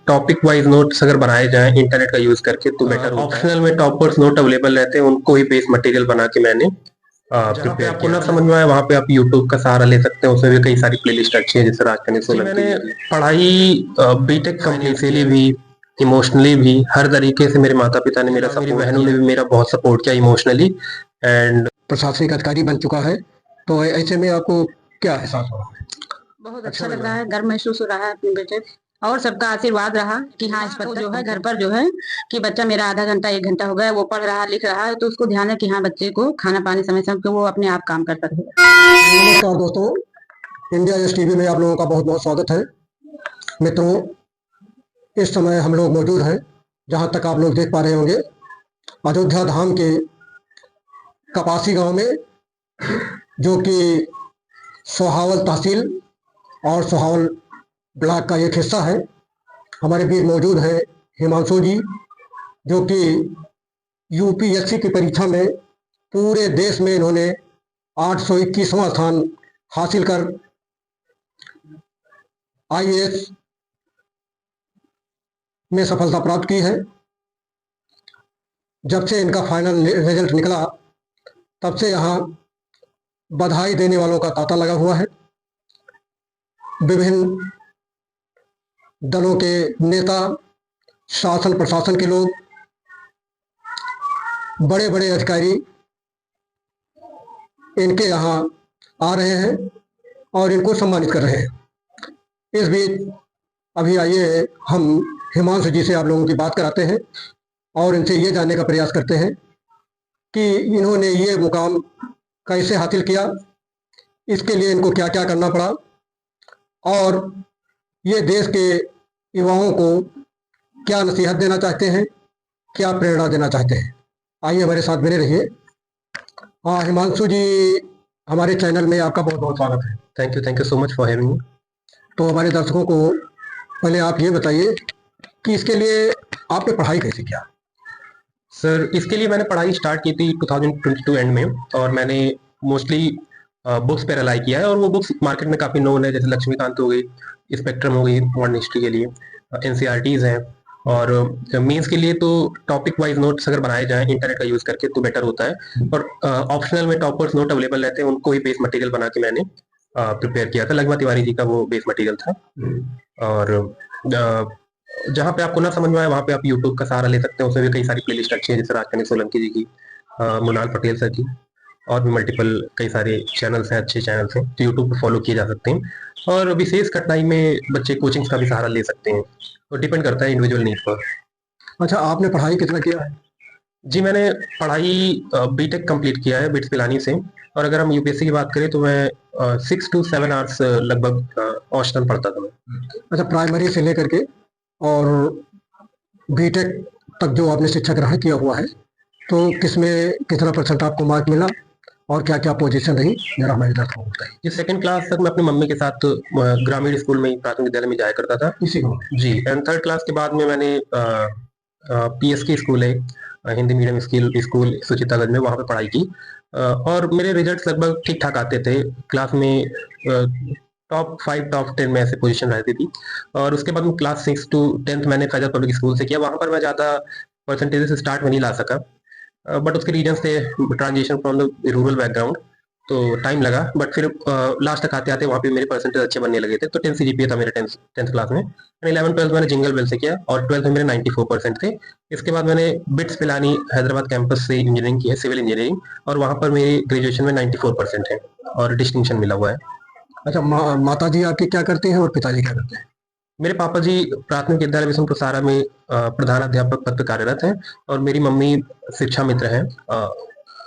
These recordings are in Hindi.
टॉपिक वाइज नोट्स अगर बनाए जाएं इंटरनेट का यूज करके तो बेटर होता है। ऑप्शनल में टॉपर्स नोट अवेलेबल रहते हैं, उनको ही बेस मटेरियल बना के मैंने जहाँ पे आपको ना समझ में आए वहाँ पे आप यूट्यूब का सहारा ले सकते हैं। उसमें भी कई सारी प्लेलिस्ट अच्छी है, जैसे राजकनी सोलंकी। मैंने पढ़ाई बीटेक फाइनेंशियली भी, इमोशनली भी, हर तरीके से मेरे माता पिता ने मेरा सपोर्ट, मेरी बहनों ने भी मेरा बहुत सपोर्ट किया इमोशनली। एंड प्रशासनिक अधिकारी बन चुका है, तो ऐसे में आपको क्या एहसास हो रहा है? बहुत अच्छा लग रहा है, गर्व महसूस हो रहा है अपने बेटे और सबका आशीर्वाद रहा कि हाँ इस पर जो है घर पर जो है कि बच्चा मेरा आधा घंटा 1 घंटा हो गया वो पढ़ रहा लिख रहा है, तो उसको ध्यान है कि हाँ बच्चे को खाना पानी समय समय वो अपने आप काम कर सके। नमस्कार दोस्तों, इंडिया एस टीवी में आप लोगों का बहुत बहुत स्वागत है। मित्रों, इस समय हम लोग मौजूद हैं, जहां तक आप लोग देख पा रहे होंगे, अयोध्या धाम के कपासी गांव में, जो कि सोहावल तहसील और सोहावल ब्लॉक का एक हिस्सा है। हमारे बीच मौजूद है हिमांशु जी, जो कि यूपीएससी की परीक्षा में पूरे देश में इन्होंने 821वां स्थान हासिल कर आईएएस में सफलता प्राप्त की है। जब से इनका फाइनल रिजल्ट निकला तब से यहाँ बधाई देने वालों का तांता लगा हुआ है। विभिन्न दलों के नेता, शासन प्रशासन के लोग, बड़े बड़े अधिकारी इनके यहाँ आ रहे हैं और इनको सम्मानित कर रहे हैं। इस बीच अभी आइए हम हिमांशु जी से आप लोगों की बात कराते हैं और इनसे ये जानने का प्रयास करते हैं कि इन्होंने ये मुकाम कैसे हासिल किया, इसके लिए इनको क्या क्या करना पड़ा और ये देश के युवाओं को क्या नसीहत देना चाहते हैं, क्या प्रेरणा देना चाहते हैं। आइए हमारे साथ बने रहिए। हाँ हिमांशु जी, हमारे चैनल में आपका बहुत बहुत स्वागत है। Thank you so much for having me. तो हमारे दर्शकों को पहले आप ये बताइए कि इसके लिए आपने पढ़ाई कैसे किया? सर, इसके लिए मैंने पढ़ाई स्टार्ट की थी 2022 एंड में, और मैंने मोस्टली बुक्स पे रिलाई किया है। और वो बुक्स मार्केट में काफ़ी नोन है, जैसे लक्ष्मीकांत हो गई, स्पेक्ट्रम हो गई मॉडर्न हिस्ट्री के लिए, एनसीईआरटीज़ हैं। और मेंस के लिए तो टॉपिक वाइज नोट्स अगर बनाए जाएं इंटरनेट का यूज़ करके तो बेटर होता है। और ऑप्शनल में टॉपर्स नोट अवेलेबल रहते हैं, उनको ही बेस मटेरियल बना के मैंने प्रिपेयर किया था। लगमा तिवारी जी का वो बेस मटेरियल था। और जहाँ पे आपको ना समझ में आए वहाँ पे आप यूट्यूब का सहारा ले सकते हैं। उसमें भी कई सारी प्लेलिस्ट अच्छी है, जैसे राजकनी सोलंकी जी की, मुनाल पटेल सर की, और भी मल्टीपल कई सारे चैनल्स हैं, अच्छे चैनल्स हैं, तो यूट्यूब पे फॉलो किए जा सकते हैं। और विशेष कठिनाई में बच्चे कोचिंग्स का भी सहारा ले सकते हैं, तो डिपेंड करता है इंडिविजुअल नीड पर। अच्छा, आपने पढ़ाई कितना किया है? जी, मैंने पढ़ाई बीटेक कंप्लीट किया है बिट्स पिलानी से। और अगर हम यूपीएससी की बात करें तो मैं 6 to 7 आवर्स लगभग औसतन पढ़ता था मैं। अच्छा, प्राइमरी से लेकर के और बीटेक तक जो आपने शिक्षा ग्रहण किया हुआ है, तो किसमें कितना परसेंट आपको मार्क मिला और क्या क्या पोजीशन रही, जरा हमारे दर्शकों को बताइए। जी, सेकंड क्लास तक मैं अपनी मम्मी के साथ ग्रामीण स्कूल में, प्राथमिक विद्यालय में जाया करता था इसी को। जी। एंड थर्ड क्लास के बाद में मैंने पीएसके स्कूल है, हिंदी मीडियम स्कूल सुचितागंज में, वहाँ पे पढ़ाई की। और मेरे रिजल्ट्स लगभग ठीक ठाक आते थे क्लास में। टॉप 5 टॉप 10 में ऐसे पोजीशन रहती थी। और उसके बाद में क्लास 6 to 10th मैंने फैजल पब्लिक स्कूल से किया। वहाँ पर मैं ज़्यादा परसेंटेज से स्टार्ट में नहीं ला सका, बट उसके रीजन्स थे, transition from the rural background, तो टाइम लगा। बट फिर लास्ट तक आते आते वहाँ पे मेरे परसेंटेज अच्छे बनने लगे थे। तो 10 CGPA था मेरे 10th क्लास में। 11-12 मैंने जिंगल बेल से किया और 12th में मेरे 94% थे। इसके बाद मैंने बिट्स पिलानी हैदराबाद कैंपस से इंजीनियरिंग की है, सिविल इंजीनियरिंग, और वहाँ पर मेरी ग्रेजुएशन में 94% है और डिस्टिंक्शन मिला हुआ है। अच्छा, माता जी आपकी क्या करते हैं और पिताजी क्या करते हैं? मेरे पापा जी प्राथमिक विद्यालय बिशनपुर सारा में प्रधान अध्यापक पद पर कार्यरत हैं, और मेरी मम्मी शिक्षा मित्र हैं,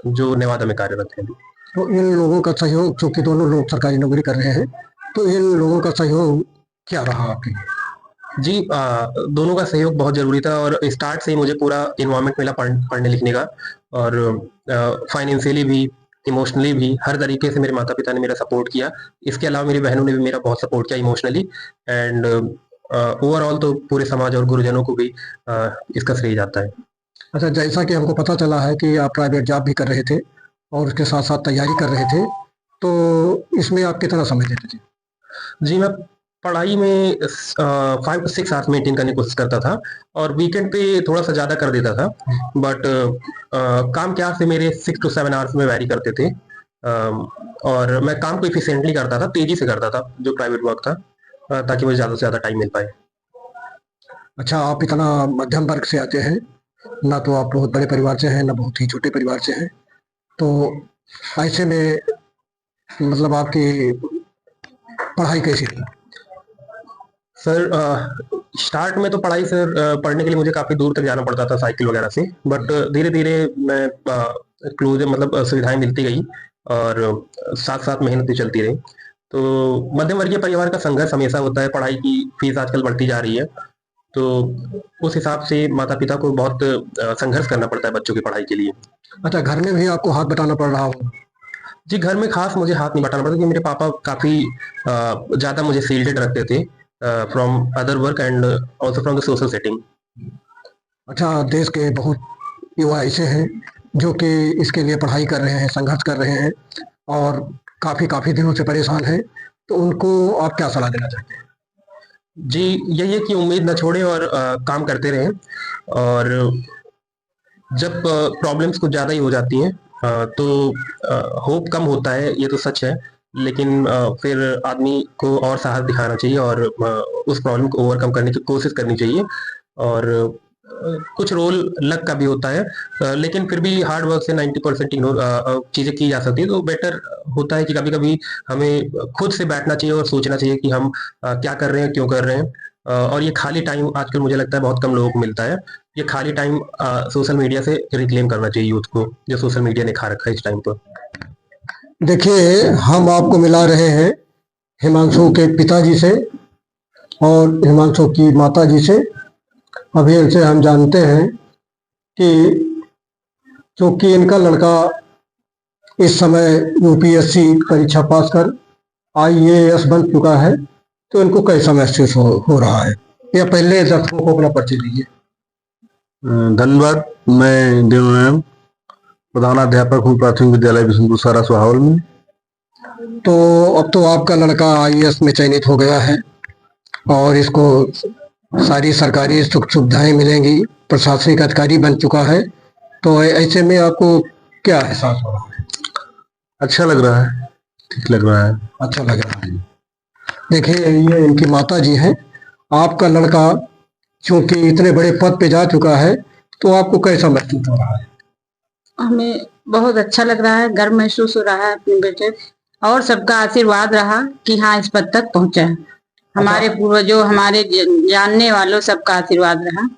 जो नेवादा में कार्यरत हैं। तो इन लोगों का सहयोग, चूंकि दोनों लोग सरकारी नौकरी कर रहे हैं, तो इन लोगों का सहयोग क्या रहा आपके लिए? जी, दोनों का सहयोग बहुत जरूरी था। और स्टार्ट से ही मुझे पूरा इन्वायरमेंट मिला पढ़ने लिखने का, और फाइनेंशियली भी, इमोशनली भी, हर तरीके से मेरे माता पिता ने मेरा सपोर्ट किया। इसके अलावा मेरी बहनों ने भी मेरा बहुत सपोर्ट किया इमोशनली। एंड ओवरऑल तो पूरे समाज और गुरुजनों को भी इसका श्रेय जाता है। अच्छा, जैसा कि हमको पता चला है कि आप प्राइवेट जॉब भी कर रहे थे और उसके साथ साथ तैयारी कर रहे थे, तो इसमें आप कितना समय देते थे? जी, मैं पढ़ाई में 5 to 6 आवर्स मेंटेन करने की कोशिश करता था और वीकेंड पे थोड़ा सा ज़्यादा कर देता था। बट काम के आवर्स से मेरे 6 to 7 आवर्स में वैरी करते थे। और मैं काम को एफिशिएंटली करता था, तेज़ी से करता था जो प्राइवेट वर्क था, ताकि मुझे ज़्यादा से ज़्यादा टाइम मिल पाए। अच्छा, आप इतना मध्यम वर्ग से आते हैं, ना तो आप बहुत बड़े परिवार से हैं, ना बहुत ही छोटे परिवार से हैं। तो ऐसे में मतलब आपकी पढ़ाई कैसी थी? सर स्टार्ट में तो पढ़ाई सर पढ़ने के लिए मुझे काफ़ी दूर तक जाना पड़ता था साइकिल वगैरह से। बट धीरे-धीरे मैं क्लोज़ मतलब सुविधाएँ मिलती गई और साथ-साथ मेहनत भी चलती रही। तो मध्यम वर्गीय परिवार का संघर्ष हमेशा होता है, पढ़ाई की फ़ीस आजकल बढ़ती जा रही है। तो उस हिसाब से माता-पिता को बहुत संघर्ष करना पड़ता है बच्चों की पढ़ाई के लिए। अच्छा, घर में भी आपको हाथ बटाना पड़ रहा होगा? जी, घर में ख़ास मुझे हाथ नहीं बटाना पड़ता क्योंकि मेरे पापा काफ़ी ज़्यादा मुझे शील्डेड रखते थे from other work and also from the social setting. अच्छा, देश के बहुत युवा ऐसे हैं जो कि इसके लिए पढ़ाई कर रहे हैं, संघर्ष कर रहे हैं और काफ़ी दिनों से परेशान हैं, तो उनको आप क्या सलाह देना चाहते हैं? जी, यही है कि उम्मीद ना छोड़ें और काम करते रहें। और जब प्रॉब्लम्स कुछ ज़्यादा ही हो जाती हैं तो होप कम होता है, ये तो सच है। लेकिन फिर आदमी को और साहस दिखाना चाहिए और उस प्रॉब्लम को ओवरकम करने की कोशिश करनी चाहिए। और कुछ रोल लक का भी होता है, लेकिन फिर भी हार्ड वर्क से 90% इग्नोर चीज़ें की जा सकती है। तो बेटर होता है कि कभी-कभी हमें खुद से बैठना चाहिए और सोचना चाहिए कि हम क्या कर रहे हैं, क्यों कर रहे हैं। और ये खाली टाइम आजकल मुझे लगता है बहुत कम लोगों को मिलता है। ये खाली टाइम सोशल मीडिया से रिक्लेम करना चाहिए यूथ को, जो सोशल मीडिया ने खा रखा है इस टाइम पर। देखिए, हम आपको मिला रहे हैं हिमांशु के पिताजी से और हिमांशु की माताजी से। अभी इनसे हम जानते हैं कि चूँकि इनका लड़का इस समय यूपीएससी परीक्षा पास कर आईएएस बन चुका है, तो इनको कैसा महसूस हो रहा है? या पहले दर्शकों को अपना परिचय दीजिए। धन्यवाद। मैं देवनारायण, प्रधानाध्यापक हूँ प्राथमिक विद्यालय बिशनपुर सारा सुहावल में। तो अब तो आपका लड़का आईएएस में चयनित हो गया है और इसको सारी सरकारी सुख सुविधाएं मिलेंगी, प्रशासनिक अधिकारी बन चुका है, तो ऐसे में आपको क्या एहसास हो रहा है? अच्छा लग रहा है, ठीक लग रहा है। अच्छा लग रहा है। देखिए, ये इनकी माता जी हैं। आपका लड़का चूंकि इतने बड़े पद पे जा चुका है, तो आपको कैसा महसूस हो रहा है? हमें बहुत अच्छा लग रहा है, गर्व महसूस हो रहा है अपने बेटे और सबका आशीर्वाद रहा कि हाँ इस पद तक पहुंचा है। हमारे पूर्वजों, हमारे जानने वालों सबका आशीर्वाद रहा।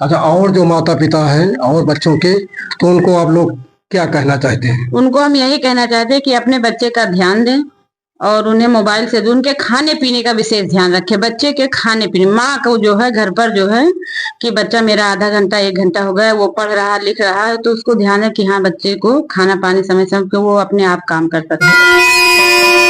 अच्छा, और जो माता पिता हैं और बच्चों के, तो उनको आप लोग क्या कहना चाहते हैं? उनको हम यही कहना चाहते हैं कि अपने बच्चे का ध्यान दें और उन्हें मोबाइल से दूर, उनके खाने पीने का विशेष ध्यान रखें। बच्चे के खाने पीने, माँ को जो है घर पर जो है कि बच्चा मेरा आधा घंटा 1 घंटा हो गया, वो पढ़ रहा लिख रहा है, तो उसको ध्यान है कि हाँ बच्चे को खाना पानी समय समय पे वो अपने आप काम कर सकते हैं।